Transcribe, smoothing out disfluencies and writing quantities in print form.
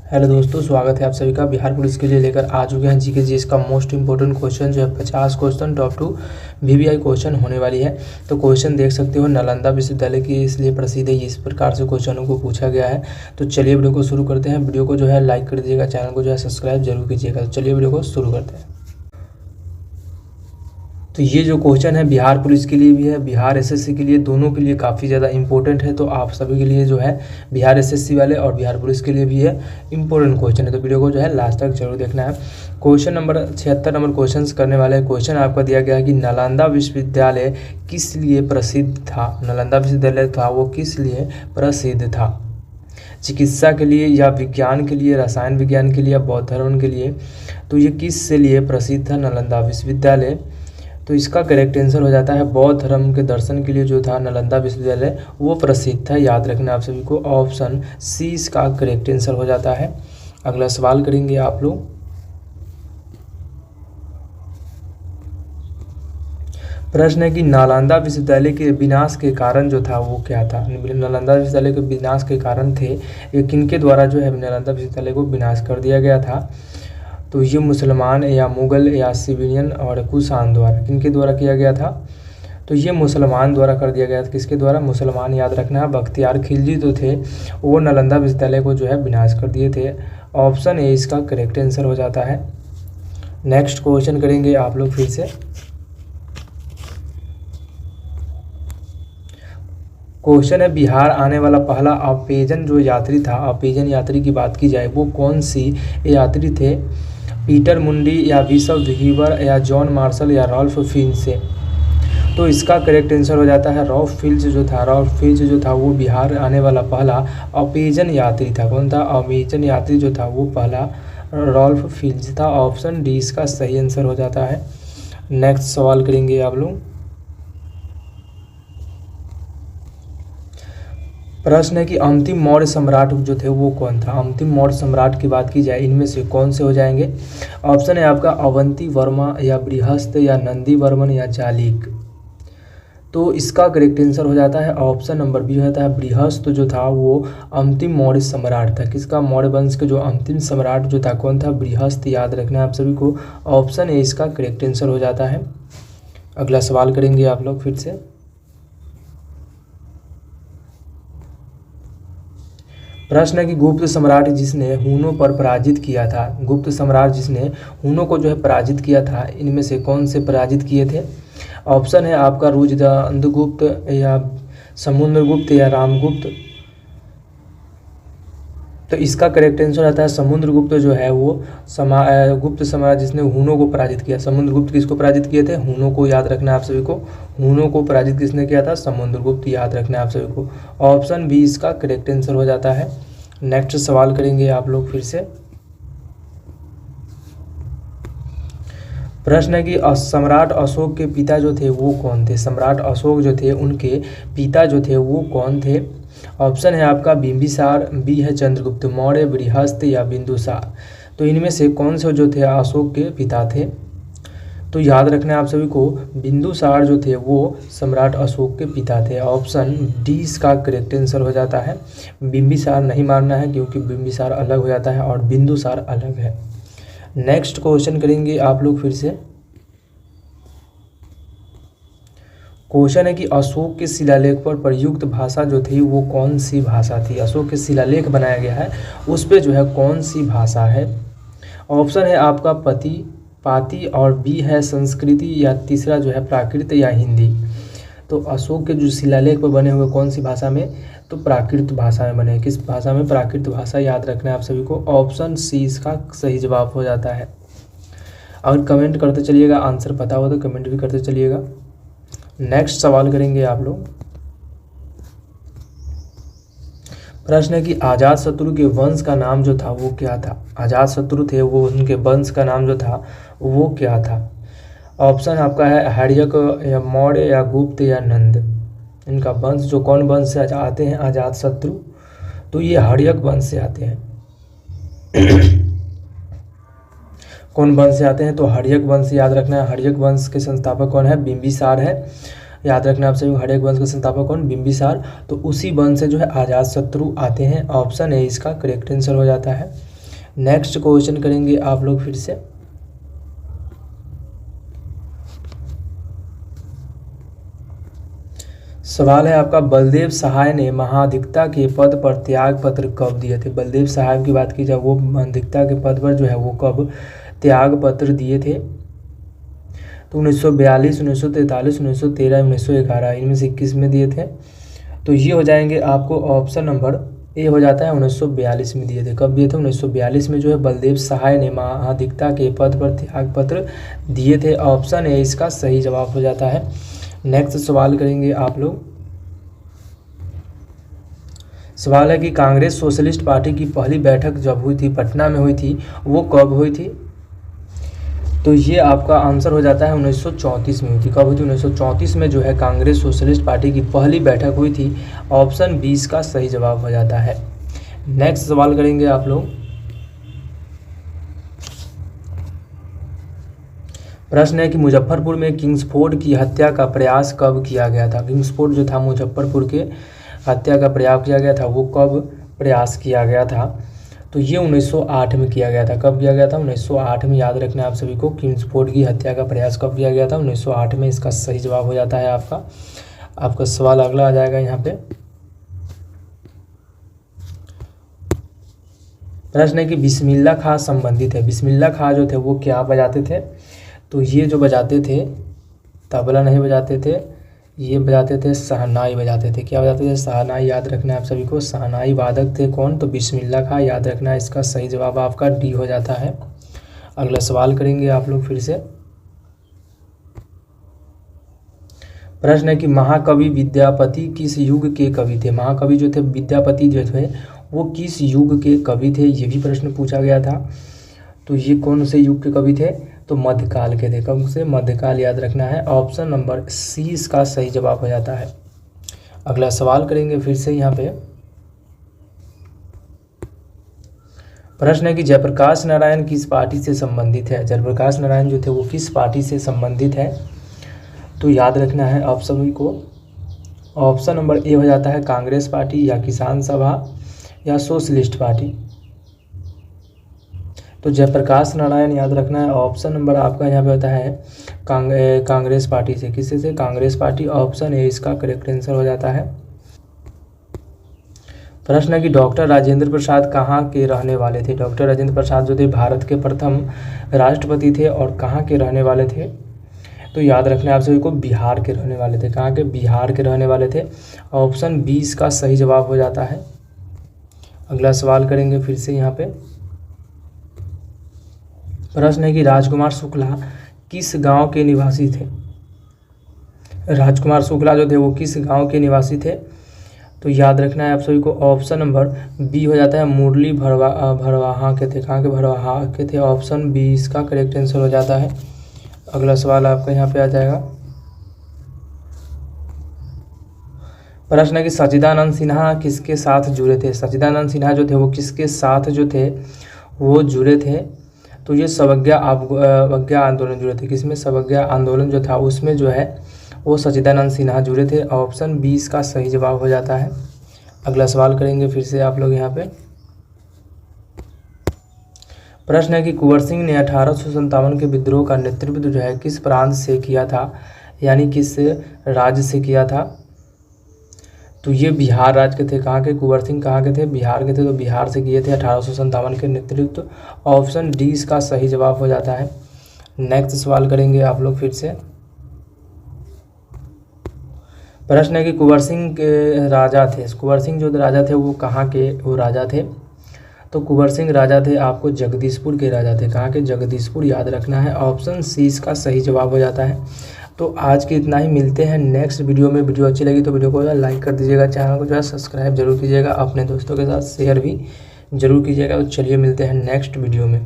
Hello दोस्तों, स्वागत है आप सभी का। बिहार पुलिस के लिए लेकर आ चुके हैं जीके जीएस का मोस्ट इंपॉर्टेंट क्वेश्चन जो है 50 question top two VVI question होने वाली है। तो क्वेश्चन देख सकते हो, नालंदा विश्वविद्यालय की इसलिए प्रसिद्ध है, इस प्रकार से क्वेश्चनों को पूछा गया है। तो चलिए वीडियो को शुरू करते हैं। वीडियो को जो है लाइक कर दीजिएगा, चैनल को जो है सब्सक्राइब जरूर कीजिएगा। तो चलिए वीडियो को शुरू करते हैं। तो ये जो क्वेश्चन है बिहार पुलिस के लिए भी है, बिहार एसएससी के लिए, दोनों के लिए काफ़ी ज़्यादा इंपॉर्टेंट है। तो आप सभी के लिए जो है बिहार एसएससी वाले और बिहार पुलिस के लिए भी है इंपॉर्टेंट क्वेश्चन है। तो वीडियो को जो है लास्ट तक जरूर देखना है। क्वेश्चन नंबर 76 नंबर क्वेश्चन करने वाले क्वेश्चन आपका दिया गया है कि नालंदा विश्वविद्यालय किस लिए प्रसिद्ध था। नालंदा विश्वविद्यालय था वो किस लिए प्रसिद्ध था? चिकित्सा के लिए या विज्ञान के लिए, रसायन विज्ञान के लिए या बौद्ध धर्म के लिए? तो ये किस लिए प्रसिद्ध था नालंदा विश्वविद्यालय? तो इसका करेक्ट आंसर हो जाता है बौद्ध धर्म के दर्शन के लिए जो था नालंदा विश्वविद्यालय वो प्रसिद्ध था। याद रखना आप सभी को, ऑप्शन सी इसका करेक्ट आंसर हो जाता है। अगला सवाल करेंगे आप लोग। प्रश्न है कि नालंदा विश्वविद्यालय के विनाश के कारण जो था वो क्या था? नालंदा विश्वविद्यालय के विनाश के कारण थे ये किनके द्वारा जो है नालंदा विश्वविद्यालय को विनाश कर दिया गया था? तो ये मुसलमान या मुगल या सिविलियन और कुषाण द्वारा, किनके द्वारा किया गया था? तो ये मुसलमान द्वारा कर दिया गया था। किसके द्वारा? मुसलमान। याद रखना है, बख्तियार खिलजी जो थे वो नालंदा विश्वविद्यालय को जो है विनाश कर दिए थे। ऑप्शन ए इसका करेक्ट आंसर हो जाता है। नेक्स्ट क्वेश्चन करेंगे आप लोग फिर से। क्वेश्चन है बिहार आने वाला पहला अपेजन जो यात्री था, अपेजन यात्री की बात की जाए वो कौन सी यात्री थे? पीटर मुंडी या बिशप हीबर या जॉन मार्शल या रॉल्फ फिंच से? तो इसका करेक्ट आंसर हो जाता है रॉल्फ फिंच जो था। रॉल्फ फिंच जो था वो बिहार आने वाला पहला अपेजन यात्री था। कौन था? अपेजन यात्री जो था वो पहला रॉल्फ फिंच था। ऑप्शन डी इसका सही आंसर हो जाता है। नेक्स्ट सवाल करेंगे आप लोग। प्रश्न है कि अंतिम मौर्य सम्राट जो थे वो कौन था? अंतिम मौर्य सम्राट की बात की जाए इनमें से कौन से हो जाएंगे? ऑप्शन है आपका अवंती वर्मा या बृहस्पत या नंदी वर्मन या जालिक। तो इसका करेक्ट आंसर हो जाता है ऑप्शन नंबर बी होता है बृहस्पत जो था वो अंतिम मौर्य सम्राट था। किसका? मौर्य वंश के जो अंतिम सम्राट जो था कौन था? बृहस्पत। याद रखना है आप सभी को, ऑप्शन ए इसका करेक्ट आंसर हो जाता है। अगला सवाल करेंगे आप लोग फिर से। प्रश्न है कि गुप्त सम्राट जिसने हुनों पर पराजित किया था, गुप्त सम्राट जिसने हुनों को जो है पराजित किया था इनमें से कौन से पराजित किए थे? ऑप्शन है आपका रुद्रगुप्त या समुद्रगुप्त या रामगुप्त। तो इसका करेक्ट आंसर आता है समुद्रगुप्त जो है वो गुप्त सम्राट जिसने हुनों को पराजित किया। समुद्रगुप्त किसको पराजित किए थे? हुनों को। याद रखना है आप सभी को, हुनों को पराजित किसने किया था? समुद्रगुप्त। याद रखना है आप सभी को, ऑप्शन बी इसका करेक्ट आंसर हो जाता है। नेक्स्ट सवाल करेंगे आप लोग फिर से। प्रश्न है कि सम्राट अशोक के पिता जो थे वो कौन थे? सम्राट अशोक जो थे उनके पिता जो थे वो कौन थे? ऑप्शन है आपका बिंबिसार, बी है चंद्रगुप्त मौर्य, बृहस्पत या बिंदुसार। तो इनमें से कौन से जो थे अशोक के पिता थे? तो याद रखना है आप सभी को, बिंदुसार जो थे वो सम्राट अशोक के पिता थे। ऑप्शन डी इसका करेक्ट आंसर हो जाता है। बिंबिसार नहीं मानना है क्योंकि बिंबिसार अलग हो जाता है और बिंदुसार अलग है। नेक्स्ट क्वेश्चन करेंगे आप लोग फिर से। क्वेश्चन है कि अशोक के शिलालेख पर प्रयुक्त भाषा जो थी वो कौन सी भाषा थी? अशोक के शिलालेख बनाया गया है उस पे जो है कौन सी भाषा है? ऑप्शन है आपका पाती और बी है संस्कृति या तीसरा जो है प्राकृत या हिंदी। तो अशोक के जो शिलालेख पर बने हुए कौन सी भाषा में? तो प्राकृत भाषा में बने। किस भाषा में? प्राकृत भाषा। याद रखना है आप सभी को, ऑप्शन सी इसका सही जवाब हो जाता है। और कमेंट करते चलिएगा, आंसर पता हो तो कमेंट भी करते चलिएगा। नेक्स्ट सवाल करेंगे आप लोग। प्रश्न है कि अजातशत्रु के वंश का नाम जो था वो क्या था? अजातशत्रु थे वो, उनके वंश का नाम जो था वो क्या था? ऑप्शन आपका है हर्यक या मौर्य या गुप्त या नंद। इनका वंश जो कौन वंश से आते हैं अजातशत्रु? तो ये हर्यक वंश से आते हैं। कौन वंश से आते हैं? तो हर्यक वंश। याद रखना है, हर्यक वंश के संस्थापक कौन है? बिंबिसार है। याद रखना आप सभी, हर्यक वंश के संस्थापक कौन? बिंबिसार। तो उसी वंश से जो है अजातशत्रु आते हैं। ऑप्शन ए इसका करेक्ट आंसर हो जाता है। नेक्स्ट क्वेश्चन करेंगे आप लोग फिर से। सवाल है आपका, बलदेव सहाय ने महाधिकता के पद पर त्याग पत्र कब दिए थे? बलदेव सहाय की बात की जाए, वो महाधिकता के पद पर जो है वो कब त्याग पत्र दिए थे? तो 1942, 1943, 1913, 1911, इनमें से 21 में दिए थे। तो ये हो जाएंगे आपको ऑप्शन नंबर ए हो जाता है 1942 में दिए थे। कब दिए थे? 1942 में जो है बलदेव सहाय ने महाधिकता के पद पर त्याग पत्र दिए थे। ऑप्शन ए इसका सही जवाब हो जाता है। नेक्स्ट सवाल करेंगे आप लोग। सवाल है कि कांग्रेस सोशलिस्ट पार्टी की पहली बैठक जब हुई थी, पटना में हुई थी, वो कब हुई थी? तो ये आपका आंसर हो जाता है 1934 में हुई थी। कब हुई थी? 1934 में जो है कांग्रेस सोशलिस्ट पार्टी की पहली बैठक हुई थी। ऑप्शन 20 का सही जवाब हो जाता है। नेक्स्ट सवाल करेंगे आप लोग। प्रश्न है कि मुजफ्फरपुर में किंग्सफोर्ड की हत्या का प्रयास कब किया गया था? किंग्सफोर्ड जो था मुजफ्फरपुर के हत्या का प्रयास किया गया था, वो कब प्रयास किया गया था? तो ये 1908 में किया गया था। कब किया गया था? 1908 में। याद रखना है आप सभी को, किंग्सफोर्ड की हत्या का प्रयास कब किया गया था? 1908 में। इसका सही जवाब हो जाता है आपका सवाल अगला आ जाएगा यहाँ पे। प्रश्न है कि बिस्मिल्लाह खां संबंधित है। बिस्मिल्लाह खां जो थे वो क्या बजाते थे? तो ये जो बजाते थे, तबला नहीं बजाते थे, ये बजाते थे शहनाई बजाते थे। क्या बजाते थे? शहनाई। याद रखना है आप सभी को, शहनाई वादक थे कौन? तो बिस्मिल्लाह खां। याद रखना है, इसका सही जवाब आपका डी हो जाता है। अगला सवाल करेंगे आप लोग फिर से। प्रश्न है कि महाकवि विद्यापति किस युग के कवि थे? महाकवि जो थे विद्यापति जो थे वो किस युग के कवि थे? ये भी प्रश्न पूछा गया था। तो ये कौन से युग के कवि थे? तो मध्यकाल के थे। कब से? मध्यकाल। याद रखना है, ऑप्शन नंबर सी इसका सही जवाब हो जाता है। अगला सवाल करेंगे फिर से यहाँ पे। प्रश्न है कि जयप्रकाश नारायण किस पार्टी से संबंधित है? जयप्रकाश नारायण जो थे वो किस पार्टी से संबंधित है? तो याद रखना है आप सभी को, ऑप्शन नंबर ए हो जाता है कांग्रेस पार्टी, या किसान सभा, या सोशलिस्ट पार्टी। तो जयप्रकाश नारायण याद रखना है, ऑप्शन नंबर आपका यहाँ पे होता है कांग्रेस पार्टी से। किससे से? कांग्रेस पार्टी। ऑप्शन ए इसका करेक्ट आंसर हो जाता है। प्रश्न है कि डॉक्टर राजेंद्र प्रसाद कहाँ के रहने वाले थे? डॉक्टर राजेंद्र प्रसाद जो थे भारत के प्रथम राष्ट्रपति थे और कहाँ के रहने वाले थे? तो याद रखना है आप सभी को, बिहार के रहने वाले थे। कहाँ के? बिहार के रहने वाले थे। ऑप्शन 20 का सही जवाब हो जाता है। अगला सवाल करेंगे फिर से यहाँ पे। प्रश्न है कि राजकुमार शुक्ला किस गांव के निवासी थे? राजकुमार शुक्ला जो थे वो किस गांव के निवासी थे? तो याद रखना है आप सभी को, ऑप्शन नंबर बी हो जाता है मुरली भरवाहा के थे। कहाँ के? भरवाहा के थे। ऑप्शन बी इसका करेक्ट आंसर हो जाता है। अगला सवाल आपका यहाँ पे आ जाएगा। प्रश्न है कि सच्चिदानंद सिन्हा किसके साथ जुड़े थे? सच्चिदानंद सिन्हा जो थे वो किसके साथ जो थे वो जुड़े थे? तो ये अवज्ञा आंदोलन जुड़े थे। किसमें? अवज्ञा आंदोलन जो था उसमें जो है वो सच्चिदानंद सिन्हा जुड़े थे। ऑप्शन 20 का सही जवाब हो जाता है। अगला सवाल करेंगे फिर से आप लोग यहाँ पे। प्रश्न है कि कुंवर सिंह ने 1857 के विद्रोह का नेतृत्व जो है किस प्रांत से किया था, यानी किस राज्य से किया था? तो ये बिहार राज्य के थे। कहाँ के? कुंवर सिंह कहाँ के थे? बिहार के थे। तो बिहार से किए थे 1857 के नेतृत्व। ऑप्शन डी इसका सही जवाब हो जाता है। नेक्स्ट सवाल करेंगे आप लोग फिर से। प्रश्न है कि कुंवर सिंह के राजा थे, कुंवर सिंह जो राजा थे वो कहाँ के वो राजा थे? तो कुंवर सिंह राजा थे आपको जगदीशपुर के राजा थे। कहाँ के? जगदीशपुर। याद रखना है, ऑप्शन सी इसका सही जवाब हो जाता है। तो आज के इतना ही, मिलते हैं नेक्स्ट वीडियो में। वीडियो अच्छी लगी तो वीडियो को लाइक कर दीजिएगा, चैनल को जो है सब्सक्राइब जरूर कीजिएगा, अपने दोस्तों के साथ शेयर भी जरूर कीजिएगा। तो चलिए मिलते हैं नेक्स्ट वीडियो में।